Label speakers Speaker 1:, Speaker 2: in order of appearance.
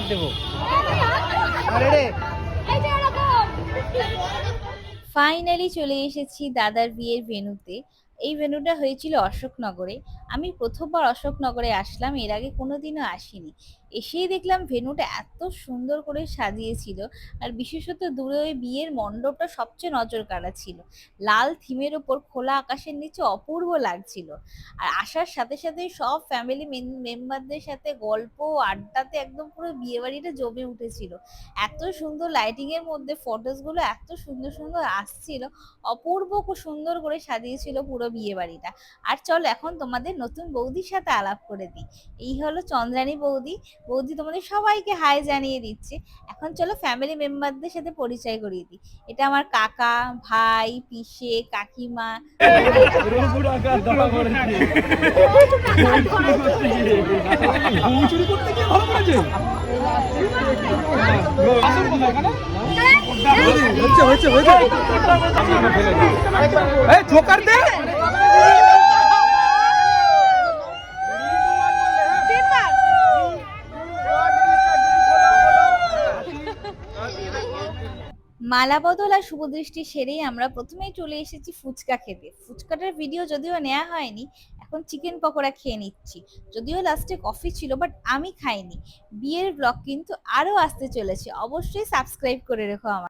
Speaker 1: হাত দেবো। আরে রে
Speaker 2: ফাইনালি চলে এসেছি দাদার বিয়ের ভেন্যুতে। এই ভেন্যুটা হয়েছিল অশোকনগরে। আমি প্রথমবার অশোকনগরে আসলাম, এর আগে কোনোদিনও আসিনি। এসেই দেখলাম ভেন্যুটা এত সুন্দর করে সাজিয়েছিল। আর বিশেষত দূরে ওই বিয়ের মণ্ডপটা সবচেয়ে নজর কাড়া ছিল। লাল থিমের ওপর খোলা আকাশের নিচে অপূর্ব লাগছিল। আর আসার সাথে সাথে সব ফ্যামিলি মেম্বারদের সাথে গল্প আড্ডাতে একদম পুরো বিয়ে বাড়িটা জমে উঠেছিল। এত সুন্দর লাইটিং এর মধ্যে ফটোস গুলো এত সুন্দর সুন্দর আসছিল। অপূর্ব খুব সুন্দর করে সাজিয়েছিল পুরো বিয়ে বাড়িটা। আর চলো এখন তোমাদের নতুন বৌদির সাথে আলাপ করে দিই। এই হলো চন্দ্রানী বৌদি। বৌদি তোমাদের সবাইকে হাই জানিয়ে দিচ্ছে। এখন চলো ফ্যামিলি মেম্বারদের সাথে পরিচয় করিয়ে দিই। এটা আমার কাকা, ভাই, পিসে, কাকিমা।
Speaker 1: রঘুর আকার ধরা পড়েছে। বউ চুরি করতে গিয়ে ধরা পড়েছে। আসল কথা এখানে হচ্ছে হচ্ছে হচ্ছে। এই জোকার দে।
Speaker 2: মালা বদল আর শুভদৃষ্টি সেরেই আমরা প্রথমেই চলে এসেছি ফুচকা খেতে। ফুচকাটার ভিডিও যদিও নেওয়া হয়নি, এখন চিকেন পকোড়া খেয়ে নিচ্ছি। যদিও লাস্টে কফি ছিল, বাট আমি খাইনি। বিয়ের ব্লগ কিন্তু আরো আসতে চলেছে, অবশ্যই সাবস্ক্রাইব করে রেখো আমার।